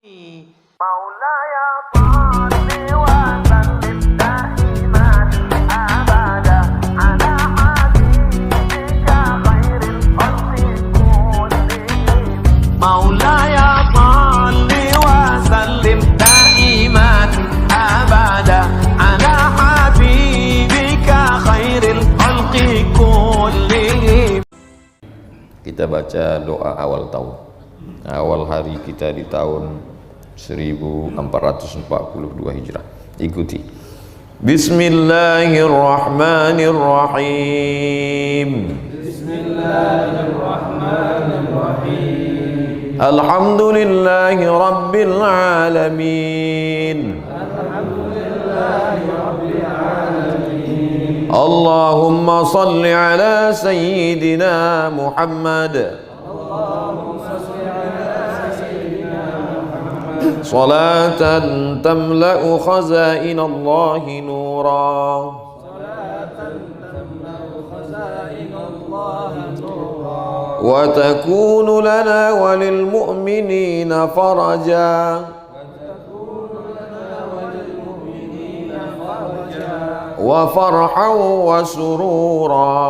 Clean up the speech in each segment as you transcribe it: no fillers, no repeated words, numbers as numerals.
مولاي صل وسلم دائما ابدا على حبيبك خير الخلق كلهم مولاي صل وسلم دائما ابدا على حبيبك خير الخلق كلهم. Kita baca doa awal tahun, awal hari kita di tahun 1442 Hijrah. Ikuti. Bismillahirrahmanirrahim. Bismillahirrahmanirrahim. Alhamdulillahi rabbil alamin. Alhamdulillahi rabbil alamin. Allahumma salli ala sayyidina Muhammad. صلاة تملأ خزائن الله نورا وتكون لنا وللمؤمنين فرجا وفرحا وسرورا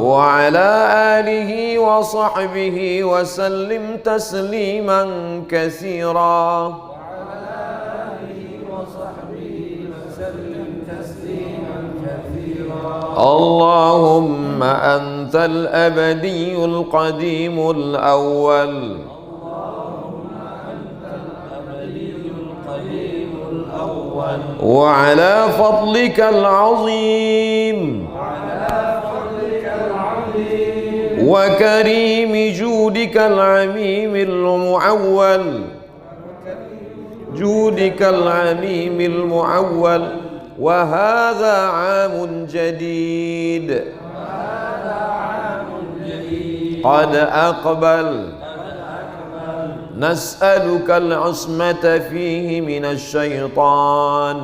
وعلى آله وصحبه وسلم تسليما كثيرا. اللهم أنت الأبدي القديم الأول وعلى فضلك العظيم وكريم جودك العميم المعول وهذا عام جديد قد أقبل نسألك العصمة فيه من الشيطان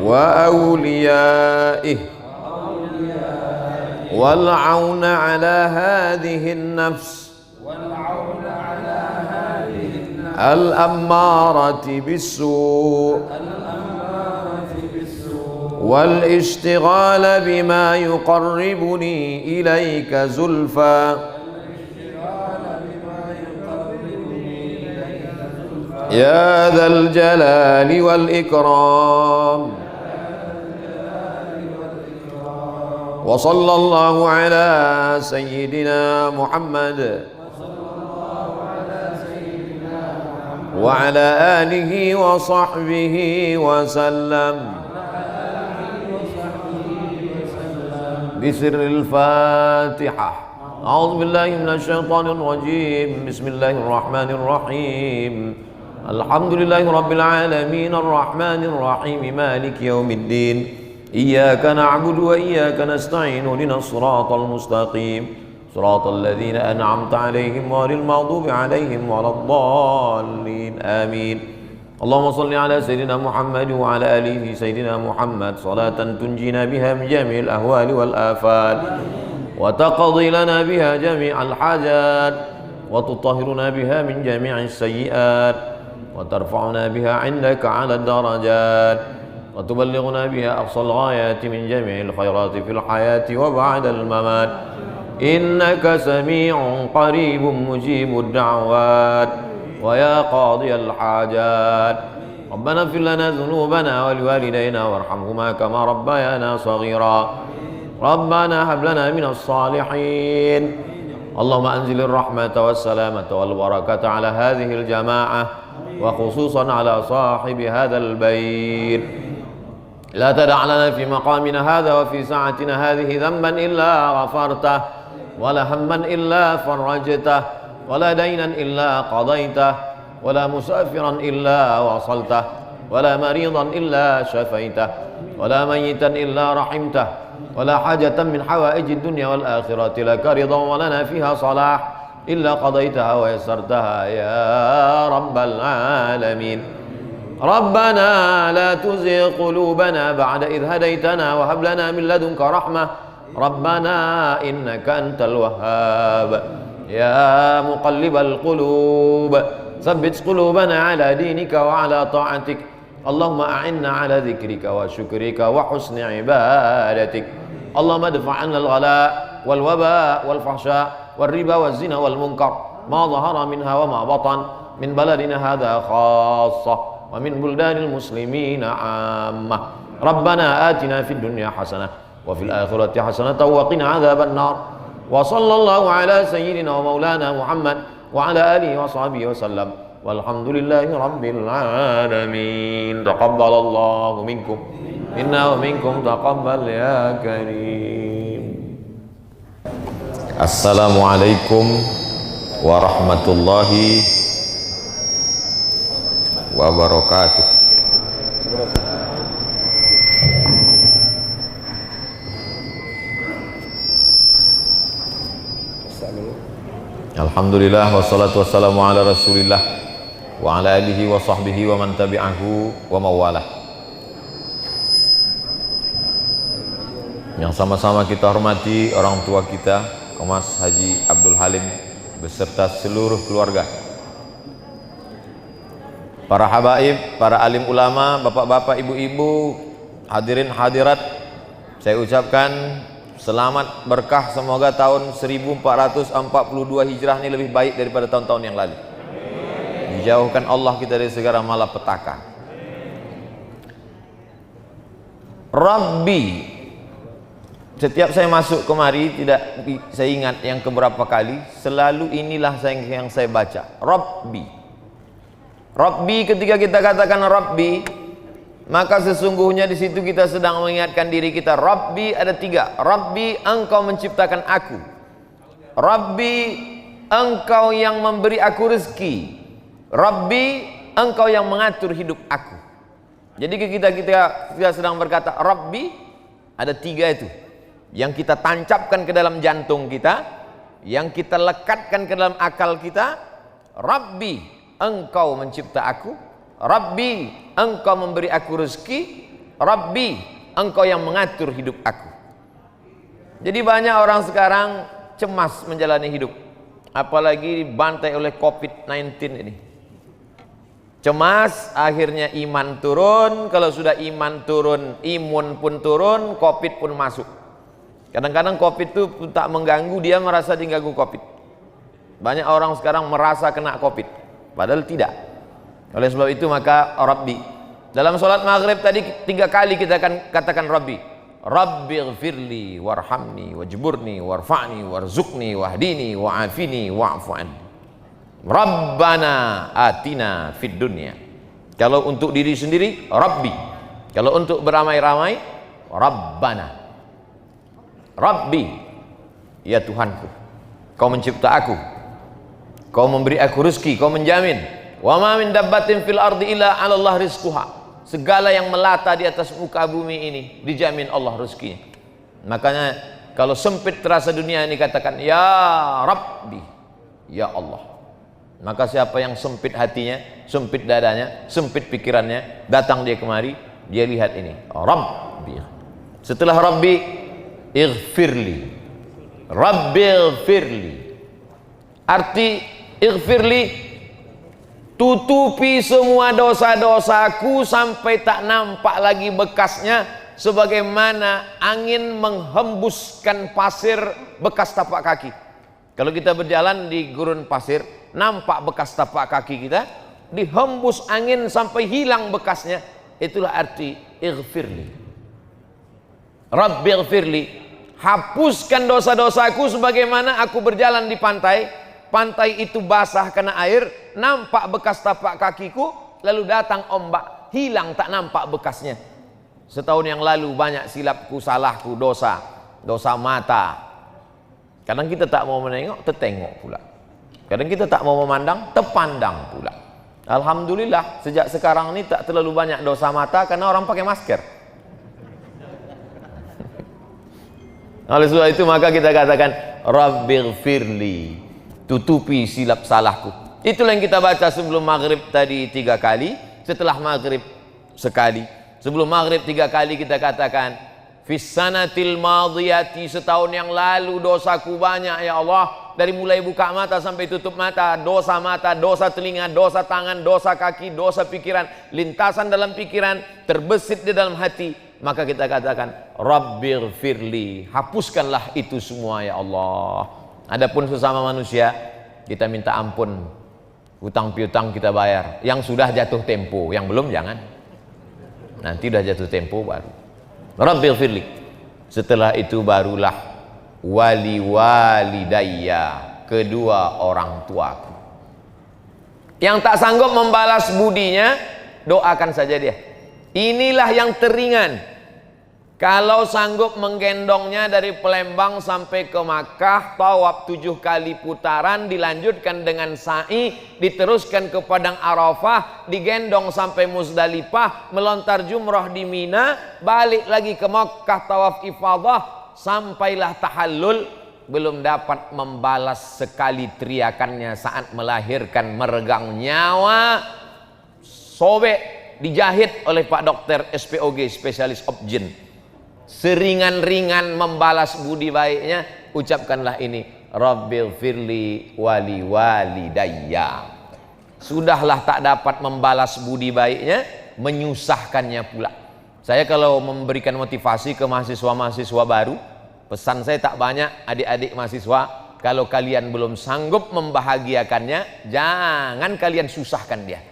وأوليائه والعون على هذه النفس الأمارة بالسوء والاشتغال بما يقربني إليك زلفى يا ذا الجلال والإكرام. وصلى الله على سيدنا محمد وعلى آله وصحبه وسلم بسر الفاتحة. أعوذ بالله من الشيطان الرجيم. بسم الله الرحمن الرحيم. الحمد لله رب العالمين الرحمن الرحيم مالك يوم الدين إياك نعبد وإياك نستعين اهدنا الصراط المستقيم صراط الذين أنعمت عليهم غير المغضوب عليهم ولا الضالين آمين. اللهم صل على سيدنا محمد وعلى آله سيدنا محمد صلاة تنجينا بها من جميع الأهوال والآفات وتقضي لنا بها جميع الحاجات وتطهرنا بها من جميع السيئات وترفعنا بها عندك على الدرجات وتبلغنا بها أقصى الغايات من جميع الخيرات في الحياة وبعد الممات إنك سميع قريب مجيب الدعوات ويا قاضي الحاجات. ربنا اغفر لنا ذنوبنا ولوالدينا وارحمهما كما ربيانا صغيرا. ربنا هب لنا من الصالحين. اللهم أنزل الرحمة والسلامة والبركة على هذه الجماعة وخصوصا على صاحب هذا البيت. لا تدع لنا في مقامنا هذا وفي ساعتنا هذه ذنبا إلا غفرته ولا هما إلا فرجته ولا دينا إلا قضيته ولا مسافرا إلا وصلته ولا مريضا إلا شفيته ولا ميتا إلا رحمته ولا حاجة من حوائج الدنيا والآخرة لك رضا ولنا فيها صلاح إلا قضيتها ويسرتها يا رب العالمين. ربنا لا تزغ قلوبنا بعد إذ هديتنا وهب لنا من لدنك رحمة ربنا إنك أنت الوهاب يا مقلب القلوب ثبت قلوبنا على دينك وعلى طاعتك اللهم أعنا على ذكرك وشكرك وحسن عبادتك اللهم ادفع عنا الغلاء والوباء والفحشاء والربا والزنا والمنكر ما ظهر منها وما بطن من بلدنا هذا خاصة ومن بلدان المسلمين عامة ربنا آتنا في الدنيا حسنة وفي الآخرة حسنة وقنا عذاب النار وصلى الله على سيدنا ومولانا محمد وعلى آله وصحبه وسلم والحمد لله رب العالمين تقبل الله منكم منا ومنكم تقبل يا كريم. Assalamualaikum warahmatullahi wabarakatuh. Alhamdulillah wassalatu wassalamu ala rasulillah wa ala alihi wa sahbihi wa man tabi'ahu wa mawalah. Yang sama-sama kita hormati orang tua kita Mas Haji Abdul Halim beserta seluruh keluarga, para habaib, para alim ulama, bapak-bapak, ibu-ibu, hadirin hadirat, saya ucapkan selamat berkah, semoga tahun 1442 Hijrah ini lebih baik daripada tahun-tahun yang lalu. Dijauhkan Allah kita dari segala malapetaka. Rabbi, setiap saya masuk kemari, tidak saya ingat yang keberapa kali, selalu inilah yang saya baca, Rabbi. Rabbi, ketika kita katakan Rabbi, maka sesungguhnya di situ kita sedang mengingatkan diri kita. Rabbi ada tiga. Rabbi, engkau menciptakan aku. Rabbi, engkau yang memberi aku rezeki. Rabbi, engkau yang mengatur hidup aku. Jadi kita sedang berkata Rabbi, ada tiga itu yang kita tancapkan ke dalam jantung kita, yang kita lekatkan ke dalam akal kita. Rabbi, engkau mencipta aku. Rabbi, engkau memberi aku rezeki. Rabbi, engkau yang mengatur hidup aku. Jadi banyak orang sekarang cemas menjalani hidup, apalagi dibantai oleh COVID-19 ini. Cemas, akhirnya iman turun. Kalau sudah iman turun, imun pun turun, COVID pun masuk. Kadang-kadang COVID itu tak mengganggu, dia merasa diganggu COVID. Banyak orang sekarang merasa kena COVID, padahal tidak. Oleh sebab itu maka Rabbi, dalam sholat maghrib tadi 3 kali kita akan katakan Rabbi. Rabbighfirli warhamni wajburni warfa'ni warzuqni wahdini wa'afini wa'fu anni. Rabbana atina fid dunya. Kalau untuk diri sendiri Rabbi, kalau untuk beramai-ramai Rabbana. Rabbi, ya Tuhanku, kau mencipta aku, kau memberi aku rezeki, kau menjamin. Wa ma min dabbatin fil ardi illa 'ala Allah rizquha. Segala yang melata di atas muka bumi ini dijamin Allah rezekinya. Makanya kalau sempit terasa dunia ini katakan ya Rabbi, ya Allah. Maka siapa yang sempit hatinya, sempit dadanya, sempit pikirannya, datang dia kemari, dia lihat ini Rabbi. Setelah Rabbi, ighfirli. Rabbi ighfirli. Arti ighfirli, tutupi semua dosa-dosaku sampai tak nampak lagi bekasnya, sebagaimana angin menghembuskan pasir bekas tapak kaki. Kalau kita berjalan di gurun pasir, nampak bekas tapak kaki kita, dihembus angin sampai hilang bekasnya. Itulah arti ighfirli. Rabbi ighfirli, hapuskan dosa-dosaku sebagaimana aku berjalan di pantai. Pantai itu basah karena air, nampak bekas tapak kakiku, lalu datang ombak, hilang tak nampak bekasnya. Setahun yang lalu banyak silapku, salahku, dosa mata. Kadang kita tak mau menengok, tertengok pula. Kadang kita tak mau memandang, terpandang pula. Alhamdulillah, sejak sekarang ini tak terlalu banyak dosa mata karena orang pakai masker. Oleh sebab itu maka kita katakan Rabbighfirli, tutupi silap salahku. Itulah yang kita baca sebelum maghrib tadi 3 kali, setelah maghrib sekali. Sebelum maghrib 3 kali kita katakan Fis sanatil madiyati, setahun yang lalu dosaku banyak ya Allah. Dari mulai buka mata sampai tutup mata, dosa telinga, dosa tangan, dosa kaki, dosa pikiran, lintasan dalam pikiran, terbesit di dalam hati. Maka kita katakan, Rabbighfirli, hapuskanlah itu semua ya Allah. Adapun sesama manusia, kita minta ampun. Hutang piutang kita bayar. Yang sudah jatuh tempo, yang belum jangan. Nanti udah jatuh tempo baru. Rabbighfirli. Setelah itu barulah wali walidayya, kedua orang tuaku. Yang tak sanggup membalas budinya, doakan saja dia. Inilah yang teringan. Kalau sanggup menggendongnya dari Palembang sampai ke Makkah, tawaf 7 kali putaran, dilanjutkan dengan sa'i, diteruskan ke Padang Arafah, digendong sampai Muzdalifah, melontar jumrah di Mina, balik lagi ke Makkah tawaf ifadah, sampailah tahallul, belum dapat membalas sekali teriakannya saat melahirkan, meregang nyawa, sobek, dijahit oleh Pak Dokter SPOG, spesialis objin. Seringan-ringan membalas budi baiknya, ucapkanlah ini, Rabbighfirli wali walidayya. Sudahlah tak dapat membalas budi baiknya, menyusahkannya pula. Saya kalau memberikan motivasi ke mahasiswa-mahasiswa baru, pesan saya tak banyak, adik-adik mahasiswa, kalau kalian belum sanggup membahagiakannya, jangan kalian susahkan dia.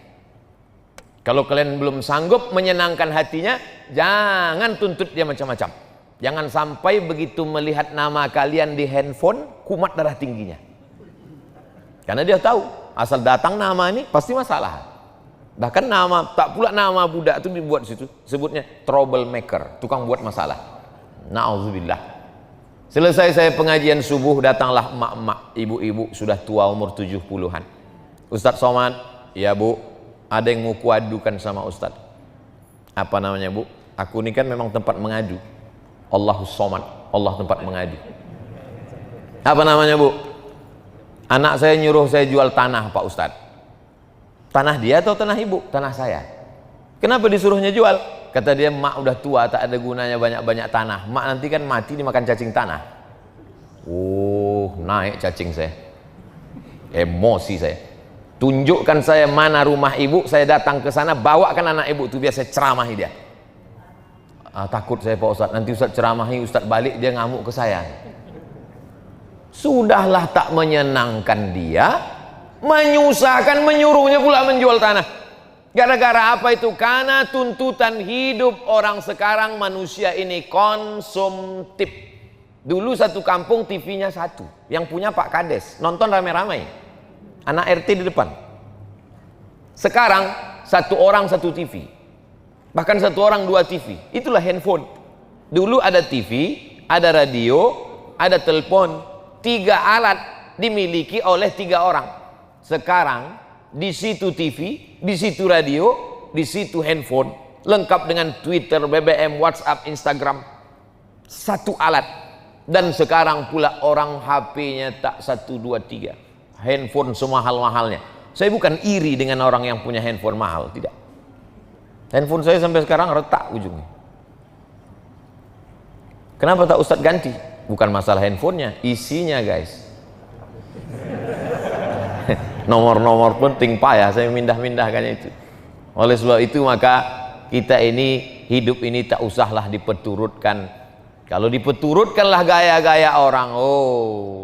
Kalau kalian belum sanggup menyenangkan hatinya, jangan tuntut dia macam-macam. Jangan sampai begitu melihat nama kalian di handphone, kumat darah tingginya. Karena dia tahu, asal datang nama ini pasti masalah. Bahkan nama, tak pula nama budak itu dibuat situ, sebutnya troublemaker, tukang buat masalah. Na'udzubillah. Selesai saya pengajian subuh, datanglah emak-emak, ibu-ibu sudah tua umur 70-an. Ustadz Somad, ya Bu, ada yang mau kuadukan sama Ustadz. Apa namanya Bu? Aku ini kan memang tempat mengadu. Allahus Somad, Allah tempat mengadu. Apa namanya Bu? Anak saya nyuruh saya jual tanah Pak Ustadz. Tanah dia atau tanah ibu? Tanah saya. Kenapa disuruhnya jual? Kata dia, mak udah tua, tak ada gunanya banyak-banyak tanah. Mak nanti kan mati dimakan cacing tanah. Naik cacing saya. Emosi saya. Tunjukkan saya mana rumah ibu, saya datang ke sana, bawakan anak ibu itu, biar saya ceramahi dia. Takut saya Pak Ustadz, nanti Ustadz ceramahi, Ustadz balik dia ngamuk ke saya. Sudahlah tak menyenangkan dia, menyusahkan, menyuruhnya pula menjual tanah. Gara-gara apa itu? Karena tuntutan hidup orang sekarang, manusia ini konsumtif. Dulu satu kampung TV-nya satu, yang punya Pak Kades, nonton rame-rame, anak RT di depan. Sekarang satu orang satu TV, bahkan satu orang 2 TV. Itulah handphone. Dulu ada TV, ada radio, ada telepon, 3 alat dimiliki oleh 3 orang. Sekarang di situ TV, di situ radio, di situ handphone, lengkap dengan Twitter, BBM, WhatsApp, Instagram, satu alat. Dan sekarang pula orang HP-nya tak 1, 2, 3, handphone semahal-mahalnya. Saya bukan iri dengan orang yang punya handphone mahal, tidak. Handphone saya sampai sekarang retak ujungnya. Kenapa tak Ustadz ganti? Bukan masalah handphonenya, isinya guys. Nomor-nomor penting payah saya mindah-mindahkannya itu. Oleh sebab itu maka kita ini, hidup ini tak usahlah dipeturutkan. Kalau dipeturutkanlah gaya-gaya orang,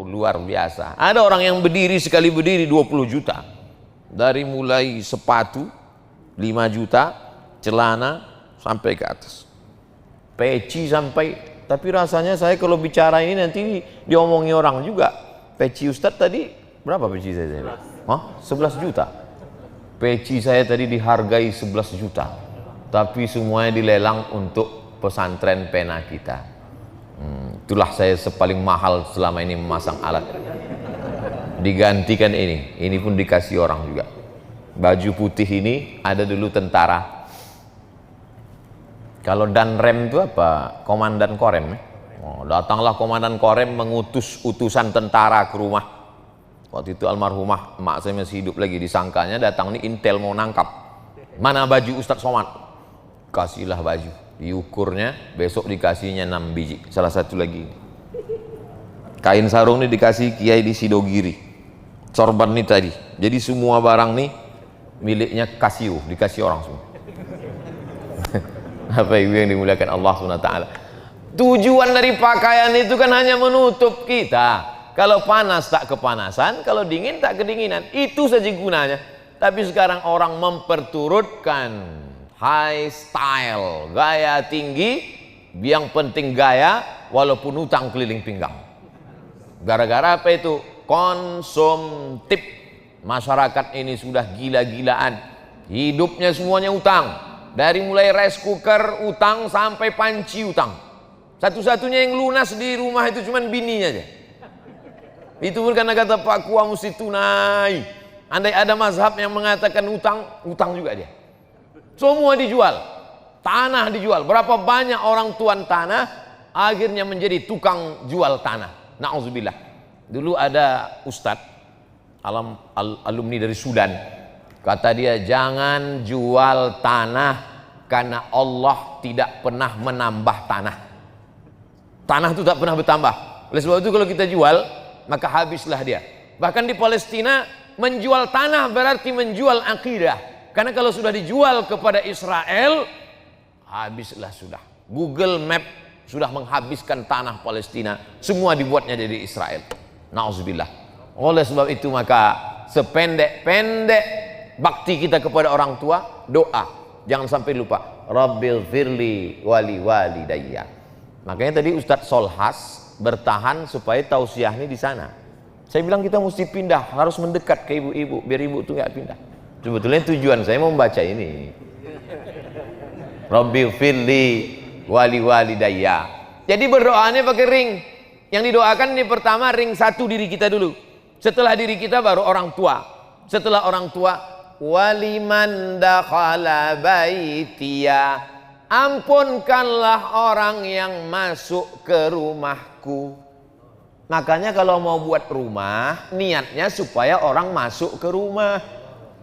luar biasa. Ada orang yang berdiri, sekali berdiri 20 juta. Dari mulai sepatu 5 juta, celana sampai ke atas, peci sampai. Tapi rasanya saya kalau bicara ini nanti diomongi orang juga. Peci Ustadz tadi berapa peci saya? 11 juta. Peci saya tadi dihargai 11 juta. Tapi semuanya dilelang untuk pesantren pena kita. Itulah saya paling mahal selama ini memasang alat. Digantikan ini pun dikasih orang juga. Baju putih ini ada dulu tentara. Kalau Danrem itu apa? Komandan Korem. Datanglah komandan Korem mengutus utusan tentara ke rumah. Waktu itu almarhumah emak saya masih hidup lagi, disangkanya datang nih intel mau nangkap. Mana baju Ustadz Somad? Kasihlah baju. Diukurnya, besok dikasihnya 6 biji. Salah satu lagi. Kain sarung ini dikasih Kiai di Sidogiri. Sorban nih tadi. Jadi semua barang nih miliknya Casio, dikasih orang semua. Apa ibu yang dimuliakan Allah SWT. Tujuan dari pakaian itu kan hanya menutup kita. Kalau panas tak kepanasan, kalau dingin tak kedinginan. Itu saja gunanya. Tapi sekarang orang memperturutkan high style, gaya tinggi, yang penting gaya walaupun utang keliling pinggang. Gara-gara apa itu? Konsumtif. Masyarakat ini sudah gila-gilaan. Hidupnya semuanya utang. Dari mulai rice cooker utang sampai panci utang. Satu-satunya yang lunas di rumah itu cuma bininya aja. Itu pun karena kata Pak Kua mesti tunai. Andai ada mazhab yang mengatakan utang, utang juga dia. Semua dijual. Tanah dijual. Berapa banyak orang tuan tanah akhirnya menjadi tukang jual tanah. Na'udzubillah. Dulu ada ustadz alumni dari Sudan. Kata dia, jangan jual tanah karena Allah tidak pernah menambah tanah. Tanah itu tak pernah bertambah. Oleh sebab itu kalau kita jual, maka habislah dia. Bahkan di Palestina, menjual tanah berarti menjual akidah. Karena kalau sudah dijual kepada Israel, habislah sudah. Google Map sudah menghabiskan tanah Palestina. Semua dibuatnya dari Israel. Na'udzubillah. Oleh sebab itu maka sependek-pendek bakti kita kepada orang tua, doa. Jangan sampai lupa. Rabbil firli wali walidayya. Makanya tadi Ustadz Solhas bertahan supaya tausiah ini di sana. Saya bilang kita mesti pindah, harus mendekat ke ibu-ibu biar ibu itu nggak pindah. Sebetulnya tujuan saya mau membaca ini. Rabbil firli wali walidayya. Jadi berdoanya pakai ring. Yang didoakan ini pertama ring satu diri kita dulu. Setelah diri kita baru orang tua. Setelah orang tua, waliman dakhala baitiya. Ampunkanlah orang yang masuk ke rumahku. Makanya kalau mau buat rumah, niatnya supaya orang masuk ke rumah.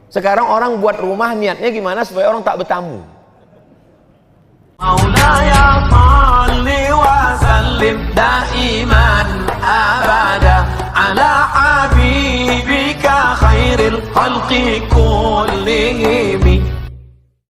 Sekarang orang buat rumah niatnya gimana supaya orang tak bertamu. Maulaya salli wa sallim daiman abada ala habibika khairil khalqi kullihim